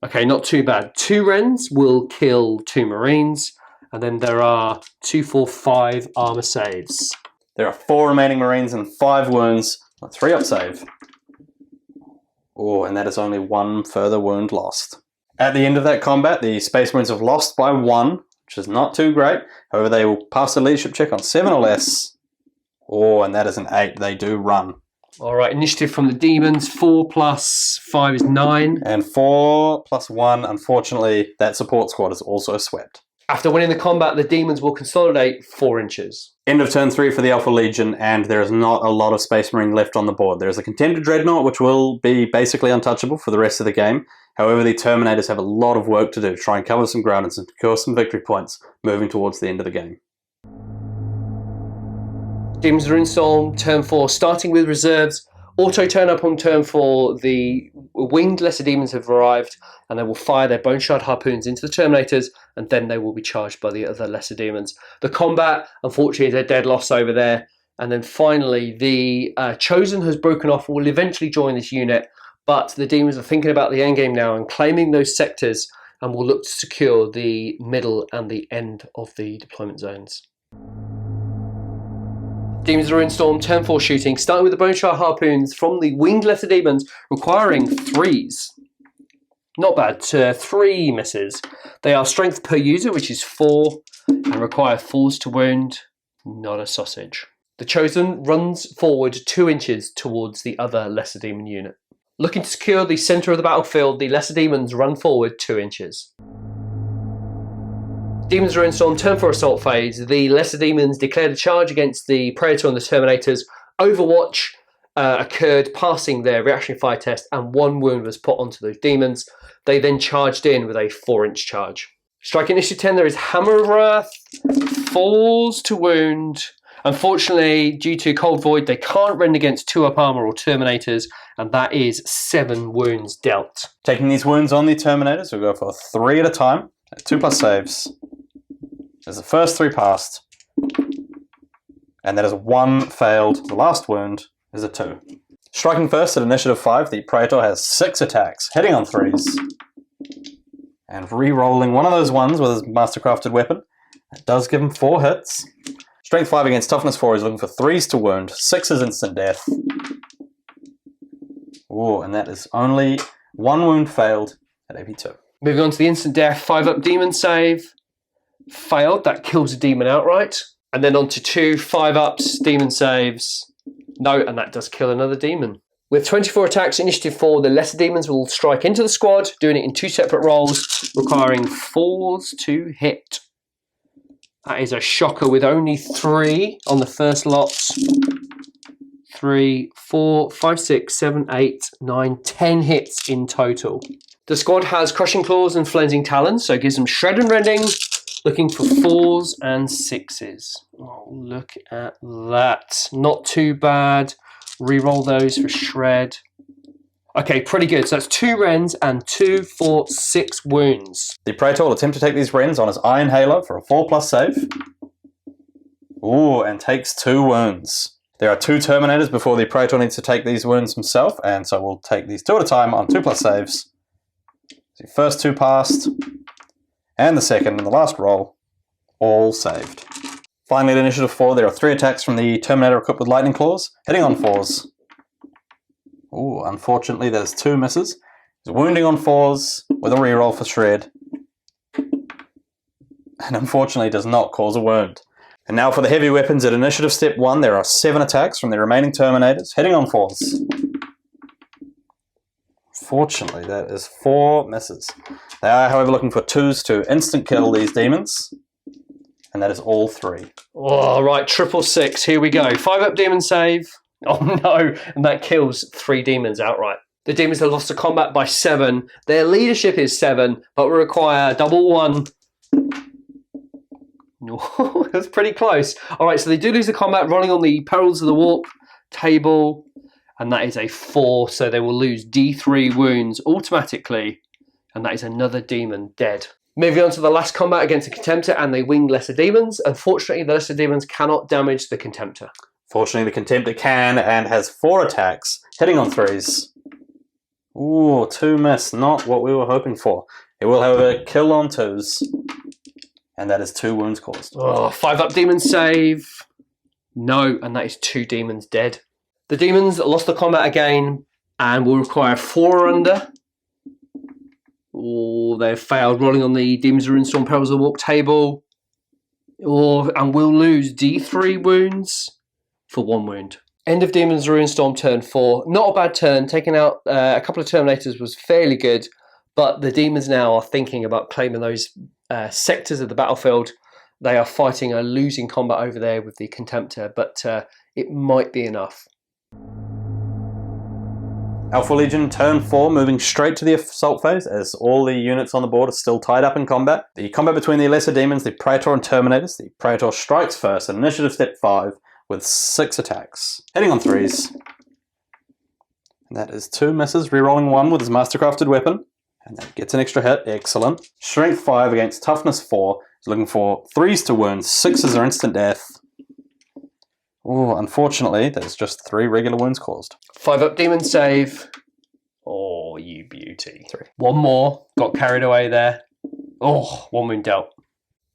Okay, not too bad. 2 rends will kill 2 marines. And then there are 2, 4, 5 armor saves. There are 4 remaining marines and 5 wounds. A 3-up save. Oh, and that is only 1 further wound lost. At the end of that combat, the Space Marines have lost by 1, which is not too great. However, they will pass a leadership check on 7 or less. Oh, and that is an 8. They do run. All right, initiative from the demons. 4 plus 5 is 9. And 4 plus 1, unfortunately, that support squad is also swept. After winning the combat, the demons will consolidate 4 inches. End of turn 3 for the Alpha Legion, and there is not a lot of Space Marine left on the board. There is a Contemptor Dreadnought, which will be basically untouchable for the rest of the game. However, the Terminators have a lot of work to do to try and cover some ground and secure some victory points moving towards the end of the game. Demons Ruinstorm, turn 4, starting with reserves. Auto turn up on turn 4, the winged lesser demons have arrived and they will fire their bone shard harpoons into the Terminators and then they will be charged by the other lesser demons. The combat, unfortunately, is a dead loss over there. And then finally, the Chosen has broken off, will eventually join this unit, but the demons are thinking about the endgame now and claiming those sectors and will look to secure the middle and the end of the deployment zones. Demons Ruinstorm, turn 4 shooting, starting with the Bone Shard Harpoons from the Winged Lesser Demons, requiring 3s. Not bad, 3 misses. They are strength per user, which is 4, and require 4s to wound. Not a sausage. The Chosen runs forward 2 inches towards the other Lesser Demon unit. Looking to secure the centre of the battlefield, the Lesser Demons run forward 2 inches. Demons Ruinstorm, turn 4 assault phase. The Lesser Demons declared a charge against the Praetor and the Terminators. Overwatch occurred, passing their reactionary fire test, and 1 wound was put onto those demons. They then charged in with a 4-inch charge. Strike initiative 10, there is Hammer of Wrath, 4s to wound. Unfortunately, due to Cold Void, they can't rend against 2-up armor or Terminators, and that is 7 wounds dealt. Taking these wounds on the Terminators, we'll go for 3 at a time. 2+ saves. There's the first 3 passed, and that is 1 failed. The last wound is a 2. Striking first at initiative 5, the Praetor has 6 attacks, hitting on 3s, and re-rolling one of those ones with his mastercrafted weapon. That does give him 4 hits. Strength 5 against toughness 4, he's looking for 3s to wound, 6 is instant death. Ooh, and that is only 1 wound failed at AP2. Moving on to the instant death, 5-up demon save. Failed, that kills a demon outright. And then on to 2 5-ups, demon saves. No, and that does kill another demon. With 24 attacks, initiative 4, the lesser demons will strike into the squad, doing it in 2 separate rolls, requiring 4s to hit. That is a shocker with only 3 on the first lots. 3, 4, 5, 6, 7, 8, 9, 10 hits in total. The squad has Crushing Claws and Flensing Talons, so it gives them Shred and Rending, looking for 4s and 6s. Oh, look at that. Not too bad. Reroll those for Shred. Okay, pretty good. So that's 2 Rends and 2, 4, 6 wounds. The Praetor will attempt to take these Rends on his Iron Halo for a 4+ save. Ooh, and takes 2 wounds. There are 2 Terminators before the Praetor needs to take these wounds himself, and so we'll take these 2 at a time on 2+ saves. The first 2 passed, and the second and the last roll, all saved. Finally, at initiative 4, there are 3 attacks from the Terminator equipped with Lightning Claws, hitting on 4s. Ooh, unfortunately, there's 2 misses. He's wounding on 4s with a reroll for Shred, and unfortunately does not cause a wound. And now for the heavy weapons, at initiative step 1, there are 7 attacks from the remaining Terminators, hitting on 4s. Fortunately, that is 4 misses. They are, however, looking for 2s to instant kill these demons, and that is all 3. Oh, right, 666, here we go. 5-up demon save. Oh no, and that kills 3 demons outright. The demons have lost to combat by 7. Their leadership is 7, but will require double 1. No, that's pretty close. All right, so they do lose the combat, rolling on the Perils of the Warp table, and that is a 4, so they will lose D3 wounds automatically, and that is another demon dead. Moving on to the last combat against the Contemptor and the Winged Lesser Demons. Unfortunately, the Lesser Demons cannot damage the Contemptor. Fortunately, the Contemptor can and has 4 attacks, hitting on 3s. Ooh, 2 miss, not what we were hoping for. It will, however, kill on 2s, and that is 2 wounds caused. Oh, 5-up demon save. No, and that is 2 demons dead. The demons lost the combat again and will require 4 or under. Oh, they've failed, rolling on the Demons of Ruinstorm Perils of the Warp table. And will lose D3 wounds for 1 wound. End of Demons of Ruinstorm turn 4. Not a bad turn. Taking out a couple of Terminators was fairly good, but the demons now are thinking about claiming those sectors of the battlefield. They are fighting a losing combat over there with the Contemptor, but it might be enough. Alpha Legion, turn 4, moving straight to the assault phase, as all the units on the board are still tied up in combat. The combat between the Lesser Demons, the Praetor and Terminators. The Praetor strikes first at initiative step 5 with 6 attacks, hitting on 3s. And that is 2 misses, rerolling 1 with his mastercrafted weapon, and that gets an extra hit, excellent. Strength 5 against toughness 4, he's looking for 3s to wound, 6s are instant death. Oh, unfortunately, there's just 3 regular wounds caused. 5-up demon save. Oh, you beauty. 3. 1 more. Got carried away there. Oh, 1 wound dealt.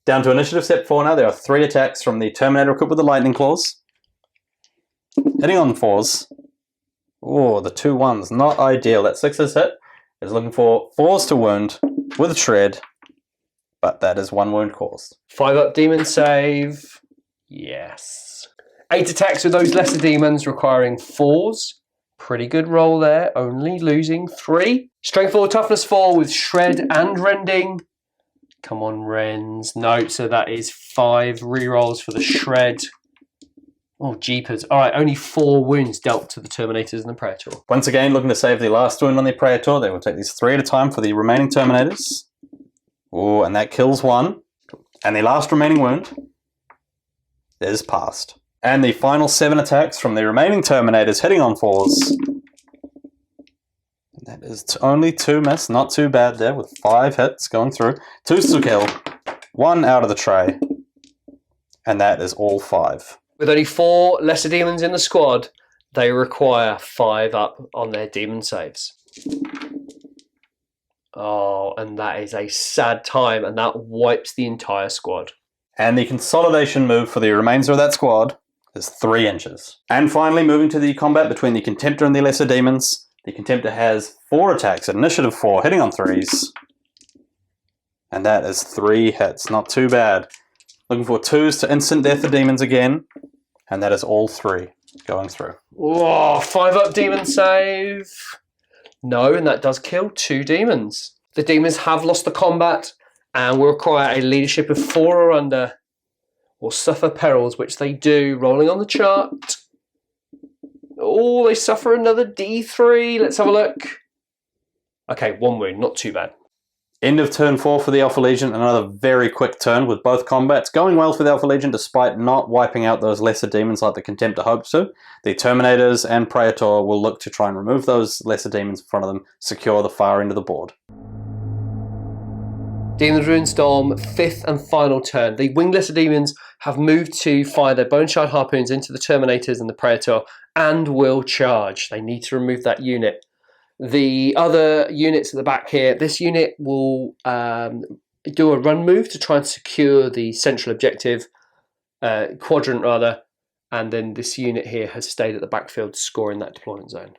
Down to initiative step 4 now. There are 3 attacks from the Terminator equipped with the lightning claws. Hitting on 4s. Oh, the 2 1s. Not ideal. That 6's hit. Is looking for 4s to wound with shred. But that is 1 wound caused. 5 up demon save. Yes. 8 attacks with those lesser demons requiring 4s. Pretty good roll there. Only losing 3. Strength 4, toughness 4 with shred and rending. Come on, Rens. No, so that is 5 rerolls for the shred. Oh, jeepers. All right, only 4 wounds dealt to the Terminators and the Praetor. Once again, looking to save the last wound on the Praetor. They will take these 3 at a time for the remaining Terminators. Oh, and that kills 1. And the last remaining wound is passed. And the final 7 attacks from the remaining Terminators hitting on 4s. That is only 2 miss, not too bad there, with 5 hits going through. 2's to kill, 1 out of the tray, and that is all 5. With only 4 lesser demons in the squad, they require 5 up on their demon saves. Oh, and that is a sad time, and that wipes the entire squad. And the consolidation move for the remainder of that squad is 3 inches. And finally, moving to the combat between the Contemptor and the lesser demons. The Contemptor has 4 attacks at initiative 4, hitting on 3s. And that is 3 hits, not too bad. Looking for 2s to instant death the demons again. And that is all 3 going through. Oh, 5 up demon save. No, and that does kill 2 demons. The demons have lost the combat and will require a leadership of 4 or under, or suffer perils, which they do, rolling on the chart. Oh, they suffer another D3. Let's have a look. Okay, 1 wound, not too bad. End of turn 4 for the Alpha Legion. Another very quick turn with both combats going well for the Alpha Legion despite not wiping out those lesser demons like the Contemptor hoped to. The Terminators and Praetor will look to try and remove those lesser demons in front of them, secure the far end of the board. Demons Ruinstorm, 5th and final turn. The winged lesser demons have moved to fire their bone shard harpoons into the Terminators and the Praetor and will charge. They need to remove that unit. The other units at the back here, this unit will do a run move to try and secure the central objective, quadrant rather, and then this unit here has stayed at the backfield scoring that deployment zone.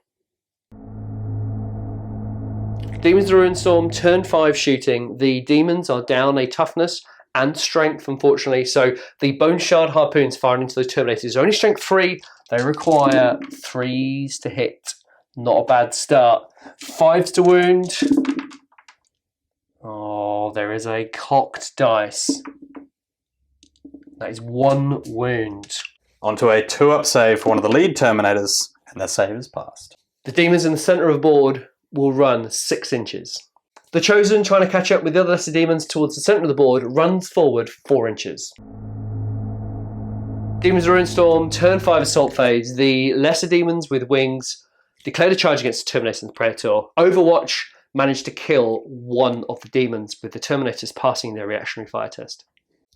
Demons Ruinstorm, turn 5 shooting. The demons are down a toughness and strength, unfortunately, so the bone shard harpoons firing into the Terminators are only strength 3. They require 3s to hit. Not a bad start. 5s to wound. Oh, there is a cocked dice. That is 1 wound. Onto a 2-up save for one of the lead Terminators, and the save is passed. The demons in the centre of the board will run 6 inches. The Chosen, trying to catch up with the other lesser demons towards the centre of the board, runs forward 4 inches. Demons Ruinstorm, turn 5 assault phase. The lesser demons with wings declared a charge against the Terminator and the Praetor. Overwatch managed to kill 1 of the demons, with the Terminators passing their reactionary fire test.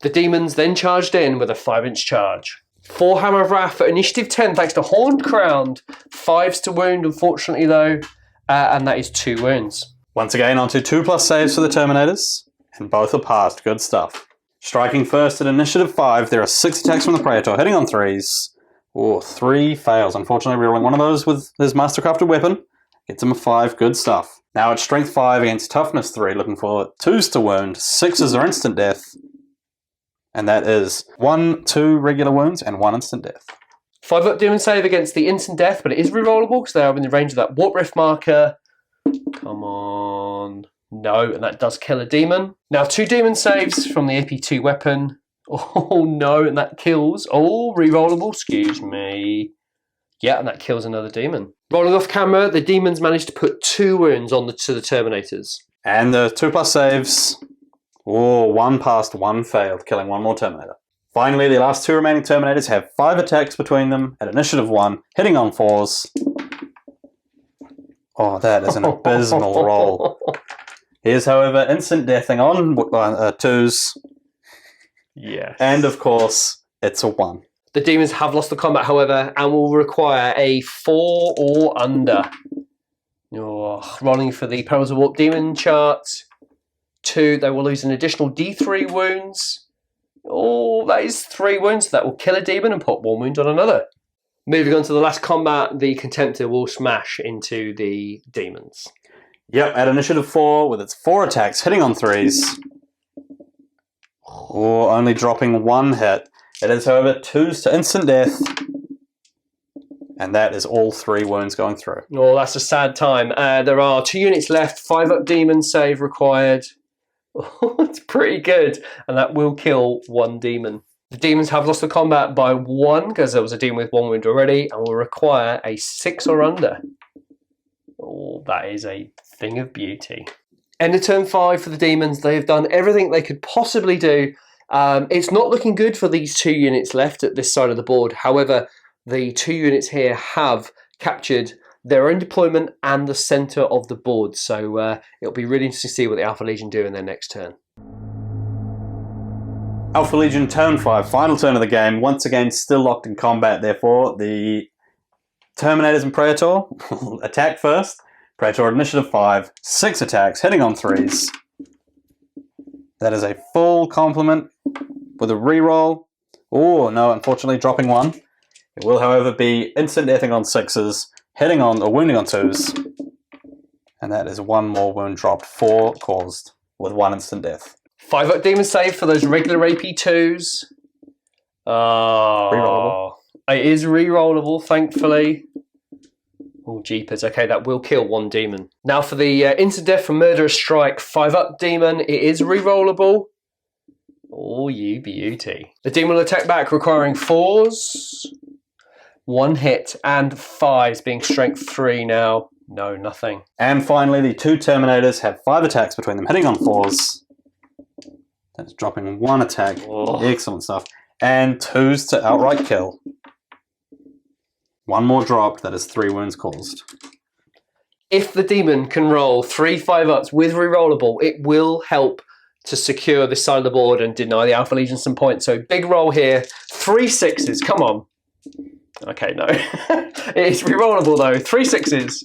The demons then charged in with a 5-inch charge. 4 Hammer of Wrath for initiative 10 thanks to Horned Crowned. 5s to wound, unfortunately though, and that is 2 wounds. Once again, onto 2+ saves for the Terminators, and both are passed. Good stuff. Striking first at initiative 5, there are 6 attacks from the Praetor, hitting on 3s. Oh, 3 fails. Unfortunately, rerolling one of those with his mastercrafted weapon. Gets him a 5. Good stuff. Now it's strength 5 against toughness 3, looking for 2s to wound. 6s are instant death. And that is 1, 2 regular wounds and 1 instant death. 5-up demon save against the instant death, but it is rerollable because they are in the range of that warp rift marker. Come on. No, and that does kill a demon. Now 2 demon saves from the AP2 weapon. Oh no, and that kills. Oh, rerollable, excuse me. Yeah, and that kills another demon. Rolling off camera, the demons managed to put 2 wounds on to the Terminators. And the 2+ saves. Oh, 1 passed, 1 failed, killing 1 more Terminator. Finally, the last 2 remaining Terminators have 5 attacks between them at initiative 1, hitting on 4s. Oh, that is an abysmal roll. Here's, however, instant deathing on 2s. Yes. And, of course, it's a 1. The demons have lost the combat, however, and will require a 4 or under. Oh, rolling for the Perils of Warp Demon chart. 2, they will lose an additional D3 wounds. Oh, that is 3 wounds. That will kill a demon and put 1 wound on another. Moving on to the last combat, the Contemptor will smash into the demons. Yep, at initiative 4, with its 4 attacks, hitting on 3s. Or only dropping 1 hit. It is, however, 2s to instant death. And that is all 3 wounds going through. Oh, that's a sad time. There are 2 units left, 5-up demon save required. Oh, it's pretty good. And that will kill 1 demon. The demons have lost the combat by 1, because there was a demon with 1 wound already, and will require a 6 or under. Oh, that is a thing of beauty. End of turn 5 for the demons. They have done everything they could possibly do. It's not looking good for these 2 units left at this side of the board. However, the 2 units here have captured their own deployment and the centre of the board. So it'll be really interesting to see what the Alpha Legion do in their next turn. Alpha Legion turn 5, final turn of the game. Once again, still locked in combat, therefore. The Terminators and Praetor will attack first. Praetor initiative 5, 6 attacks, hitting on 3s. That is a full complement with a reroll. Oh, no, unfortunately dropping 1. It will, however, be instant deathing on 6s, hitting on or wounding on 2s. And that is 1 more wound dropped, 4 caused with 1 instant death. 5-up demon save for those regular AP2s. Rerollable. It is rerollable, thankfully. Oh, jeepers. Okay, that will kill 1 demon. Now for the instant death from Murderous Strike, 5-up demon. It is rerollable. Oh, you beauty. The demon will attack back, requiring 4s. 1 hit and 5s, being strength 3 now. No, nothing. And finally, the 2 Terminators have 5 attacks between them, hitting on 4s. That's dropping 1 attack. Oh. Excellent stuff. And 2s to outright kill. 1 more dropped, that is 3 wounds caused. If the demon can roll 3 5-ups with rerollable, it will help to secure this side of the board and deny the Alpha Legion some points. So big roll here. 3 6s, come on. Okay, no. It is rerollable though. 3 6s.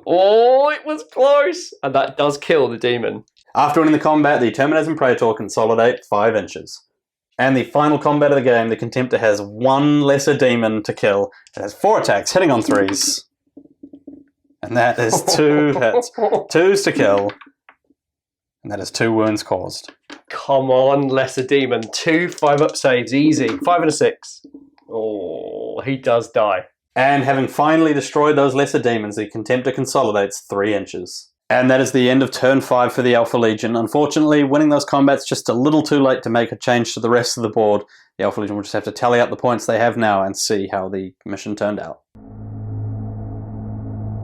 Oh, it was close. And that does kill the demon. After winning the combat, the Terminators and Praetor consolidate 5 inches. And the final combat of the game, the Contemptor has 1 lesser demon to kill. It has 4 attacks, hitting on 3s. And that is 2 hits. 2s to kill. And that is 2 wounds caused. Come on, lesser demon. 2 5-up saves, easy. 5 and a 6. Oh, he does die. And having finally destroyed those lesser demons, the Contemptor consolidates 3 inches. And that is the end of turn 5 for the Alpha Legion. Unfortunately, winning those combats just a little too late to make a change to the rest of the board. The Alpha Legion will just have to tally up the points they have now and see how the mission turned out.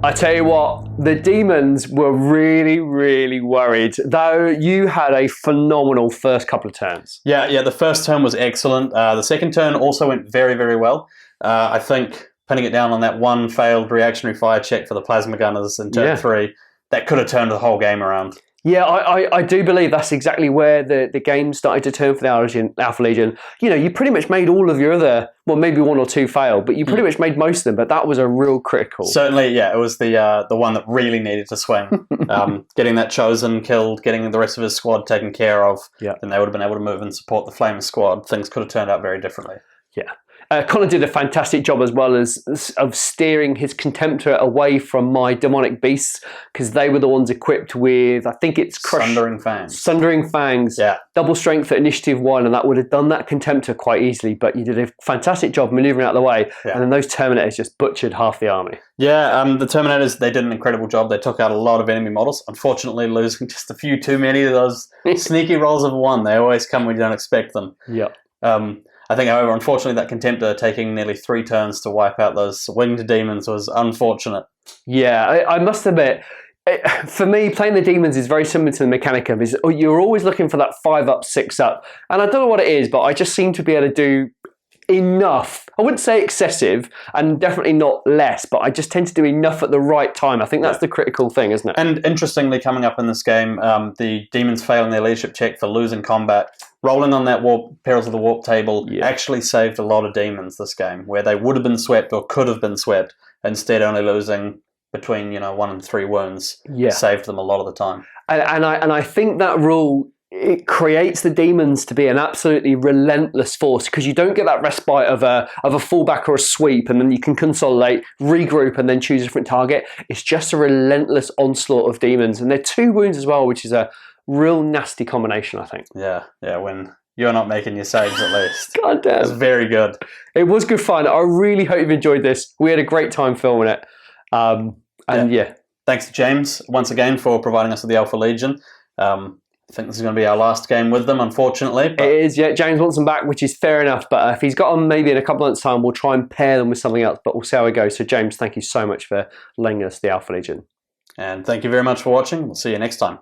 I tell you what, the demons were really, really worried, though you had a phenomenal first couple of turns. Yeah, the first turn was excellent. The second turn also went very, very well. I think pinning it down on that 1 failed reactionary fire check for the plasma gunners in turn 3, that could have turned the whole game around. Yeah, I do believe that's exactly where the game started to turn for the Alpha Legion. You know, you pretty much made all of your other, well, maybe 1 or 2 failed, but you pretty much made most of them, but that was a real critical. Certainly, yeah, it was the one that really needed to swing. Getting that Chosen killed, getting the rest of his squad taken care of, then they would have been able to move and support the Flamer squad. Things could have turned out very differently. Yeah. Connor did a fantastic job as well of steering his Contemptor away from my demonic beasts, because they were the ones equipped with, I think it's Sundering Fangs. Sundering Fangs. Yeah. Double strength at initiative 1, and that would have done that Contemptor quite easily, but you did a fantastic job manoeuvring out of the way, and then those Terminators just butchered half the army. Yeah, the Terminators, they did an incredible job. They took out a lot of enemy models, unfortunately losing just a few too many of those sneaky rolls of 1. They always come when you don't expect them. Yeah. I think, however, unfortunately, that Contemptor taking nearly 3 turns to wipe out those winged demons was unfortunate. Yeah, I must admit, for me, playing the demons is very similar to the Mechanicum. You're always looking for that 5-up, 6-up. And I don't know what it is, but I just seem to be able to do enough. I wouldn't say excessive, and definitely not less, but I just tend to do enough at the right time. I think that's the critical thing, isn't it? And interestingly, coming up in this game, the demons failing their leadership check for losing combat, rolling on that Perils of the Warp table actually saved a lot of demons this game, where they would have been swept or could have been swept, instead only losing between 1 and 3 wounds Yeah. saved them a lot of the time. And I think that rule, it creates the demons to be an absolutely relentless force, because you don't get that respite of a fallback or a sweep, and then you can consolidate, regroup, and then choose a different target. It's just a relentless onslaught of demons, and they're 2 wounds as well, which is a real nasty combination, I think. Yeah, when you're not making your saves at least. God damn. It's very good. It was good fun. I really hope you've enjoyed this. We had a great time filming it. Yeah. Thanks to James once again for providing us with the Alpha Legion. I think this is going to be our last game with them, unfortunately. But it is, yeah. James wants them back, which is fair enough. But if he's got them maybe in a couple of months' time, we'll try and pair them with something else. But we'll see how it goes. So, James, thank you so much for lending us the Alpha Legion. And thank you very much for watching. We'll see you next time.